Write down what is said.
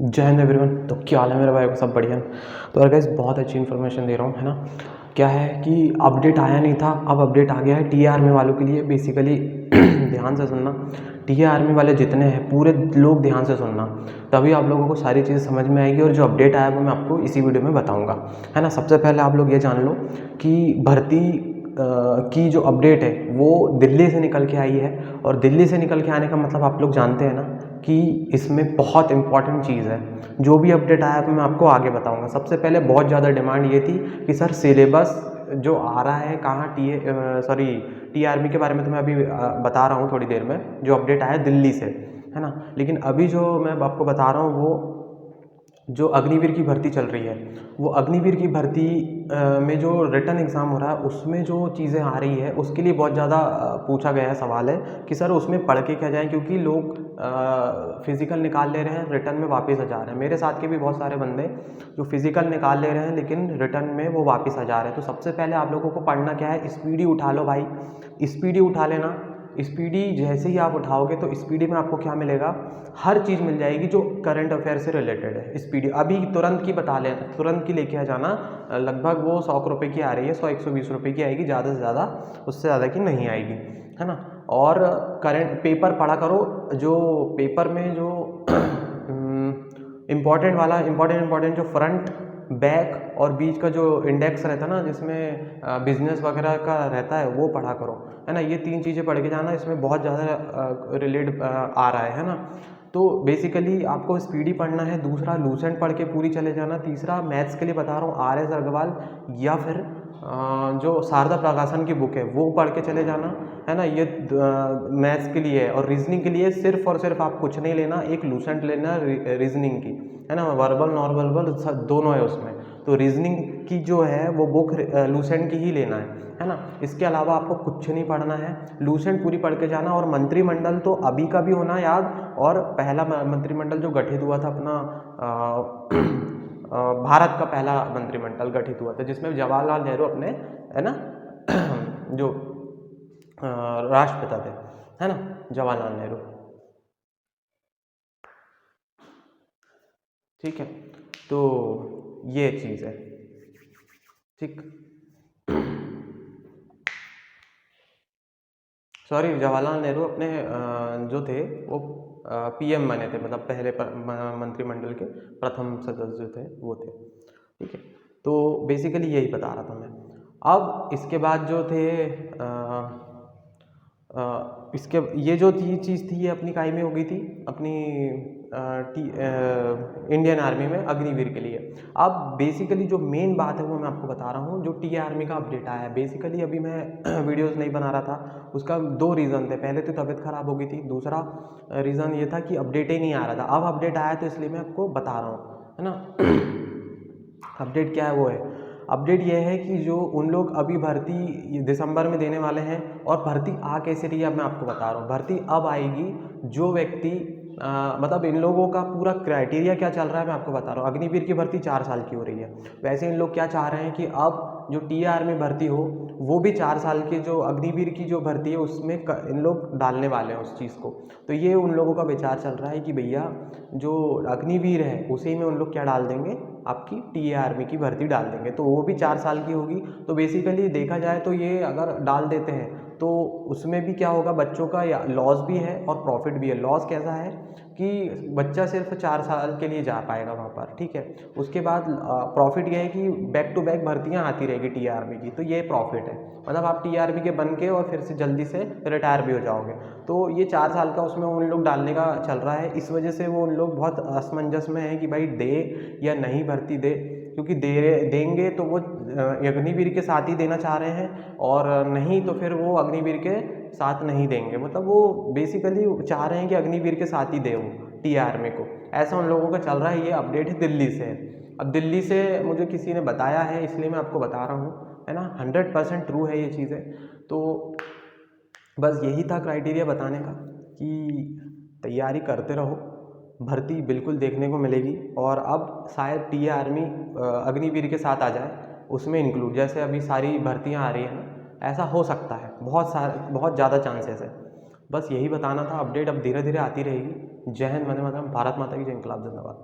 जय हिंद एवरीवन। तो क्या हाल है मेरे भाई को, सब बढ़िया। तो यार गाइस बहुत अच्छी इन्फॉर्मेशन दे रहा हूँ, है ना। क्या है कि अपडेट आया नहीं था, अब अपडेट आ गया है टी आर्मी वालों के लिए। बेसिकली ध्यान से सुनना, टी आर्मी वाले जितने हैं पूरे लोग ध्यान से सुनना, तभी आप लोगों को सारी चीज़ें समझ में आएगी। और जो अपडेट आया है वो मैं आपको इसी वीडियो में बताऊँगा, है ना। सबसे पहले आप लोग ये जान लो कि भर्ती की जो अपडेट है वो दिल्ली से निकल के आई है। और दिल्ली से निकल के आने का मतलब आप लोग जानते हैं ना कि इसमें बहुत इंपॉर्टेंट चीज़ है। जो भी अपडेट आया तो मैं आपको आगे बताऊंगा। सबसे पहले बहुत ज़्यादा डिमांड ये थी कि सर सिलेबस जो आ रहा है कहाँ टी आर्मी के बारे में तो मैं अभी बता रहा हूँ थोड़ी देर में। जो अपडेट आया दिल्ली से, है ना। लेकिन अभी जो मैं आपको बता रहा हूँ वो जो अग्निवीर की भर्ती चल रही है, वो अग्निवीर की भर्ती में जो रिटन एग्ज़ाम हो रहा है उसमें जो चीज़ें आ रही है उसके लिए बहुत ज़्यादा पूछा गया है सवाल है कि सर उसमें पढ़ के क्या जाएँ, क्योंकि लोग फिज़िकल निकाल ले रहे हैं, रिटर्न में वापस आ जा रहे हैं। मेरे साथ के भी बहुत सारे बंदे जो फिज़िकल निकाल ले रहे हैं लेकिन रिटर्न में वो वापस आ जा रहे हैं। तो सबसे पहले आप लोगों को पढ़ना क्या है, स्पीडी उठा लो भाई, स्पीडी उठा लेना। स्पीडी जैसे ही आप उठाओगे तो स्पीडी में आपको क्या मिलेगा, हर चीज़ मिल जाएगी जो करंट अफेयर से रिलेटेड है। स्पीडी अभी तुरंत की बता लें, तुरंत की लेके आ जाना। लगभग वो 100 रुपये की आ रही है, 100-120 रुपये की आएगी ज़्यादा से ज़्यादा, उससे ज़्यादा की नहीं आएगी, है ना। और करंट पेपर पढ़ा करो, जो पेपर में जो इम्पॉर्टेंट जो फ्रंट बैक और बीच का जो इंडेक्स रहता है ना, जिसमें बिजनेस वगैरह का रहता है, वो पढ़ा करो, है ना। ये 3 चीज़ें पढ़ के जाना, इसमें बहुत ज़्यादा रिलेट आ रहा है ना। तो बेसिकली आपको स्पीडी पढ़ना है, दूसरा लूसेंट पढ़ के पूरी चले जाना, तीसरा मैथ्स के लिए बता रहा हूँ RS अग्रवाल या फिर जो शारदा प्रकाशन की बुक है वो पढ़ के चले जाना, है ना। ये मैथ्स के लिए है। और रीजनिंग के लिए सिर्फ और सिर्फ आप कुछ नहीं लेना, एक लूसेंट लेना रीजनिंग की, है ना। वर्बल नॉन वर्बल दोनों है उसमें। तो रीजनिंग की जो है वो बुक लूसेंट की ही लेना है ना। इसके अलावा आपको कुछ नहीं पढ़ना है, लूसेंट पूरी पढ़ के जाना। और मंत्रिमंडल तो अभी का भी होना याद। और पहला मंत्रिमंडल जो गठित हुआ था अपना भारत का पहला मंत्रिमंडल गठित हुआ था जिसमें जवाहरलाल नेहरू अपने, है ना, जो राष्ट्रपिता थे, है ना, जवाहरलाल नेहरू। ठीक है, तो ये चीज़ है, ठीक। सॉरी, जवाहरलाल नेहरू अपने जो थे वो PM बने थे, मतलब पहले मंत्रिमंडल के प्रथम सदस्य जो थे वो थे। ठीक है, तो बेसिकली यही बता रहा था मैं। अब इसके बाद जो थे इसके ये जो थी चीज़ थी, ये अपनी काय में हो गई थी अपनी इंडियन आर्मी में अग्निवीर के लिए। अब बेसिकली जो मेन बात है वो मैं आपको बता रहा हूँ। जो टी आर्मी का अपडेट आया है, बेसिकली अभी मैं वीडियोस नहीं बना रहा था, उसका 2 रीज़न थे। पहले तो तबीयत ख़राब हो गई थी, दूसरा रीज़न ये था कि अपडेट ही नहीं आ रहा था। अब अपडेट आया तो इसलिए मैं आपको बता रहा हूँ, है ना। अपडेट क्या है वो है, अपडेट ये है कि जो उन लोग अभी भर्ती दिसंबर में देने वाले हैं, और भर्ती आ कैसे रही है अब मैं आपको बता रहा हूँ। भर्ती अब आएगी जो व्यक्ति मतलब इन लोगों का पूरा क्राइटेरिया क्या चल रहा है मैं आपको बता रहा हूँ। अग्निवीर की भर्ती 4 साल की हो रही है, वैसे इन लोग क्या चाह रहे हैं कि अब जो टी आर्मी भर्ती हो वो भी 4 साल की, जो अग्निवीर की जो भर्ती है उसमें इन लोग डालने वाले हैं उस चीज़ को। तो ये उन लोगों का विचार चल रहा है कि भैया जो अग्निवीर है उसी में उन लोग क्या डाल देंगे, आपकी टी आर्मी की भर्ती डाल देंगे, तो वो भी 4 साल की होगी। तो बेसिकली देखा जाए तो ये अगर डाल देते हैं तो उसमें भी क्या होगा, बच्चों का या लॉस भी है और प्रॉफिट भी है। लॉस कैसा है कि बच्चा सिर्फ 4 साल के लिए जा पाएगा वहाँ पर, ठीक है। उसके बाद प्रॉफिट ये है कि बैक टू बैक भर्तियाँ आती रहेगी टी आर्मी की, तो ये प्रॉफिट है। मतलब आप टी आर्मी के बन के और फिर से जल्दी से रिटायर भी हो जाओगे। तो ये 4 साल का उसमें उन लोग डालने का चल रहा है। इस वजह से वो उन लोग बहुत असमंजस में है कि भाई दे या नहीं भर्ती दे, क्योंकि देंगे तो वो अग्निवीर के साथ ही देना चाह रहे हैं, और नहीं तो फिर वो अग्निवीर के साथ नहीं देंगे। मतलब वो बेसिकली चाह रहे हैं कि अग्निवीर के साथ ही दे वो टी आर्मी को, ऐसा उन लोगों का चल रहा है। ये अपडेट है दिल्ली से। अब दिल्ली से मुझे किसी ने बताया है इसलिए मैं आपको बता रहा हूँ, है ना। 100% ट्रू है ये चीज़ें। तो बस यही था क्राइटेरिया बताने का कि तैयारी करते रहो, भर्ती बिल्कुल देखने को मिलेगी। और अब शायद टी आर्मी अग्निवीर के साथ आ जाए उसमें इंक्लूड, जैसे अभी सारी भर्तियां आ रही हैं ना, ऐसा हो सकता है, बहुत ज़्यादा चांसेस है। बस यही बताना था। अपडेट अब धीरे धीरे आती रहेगी। जय हिंद, वंदे मातरम, भारत माता की जय, इंकलाब जिंदाबाद।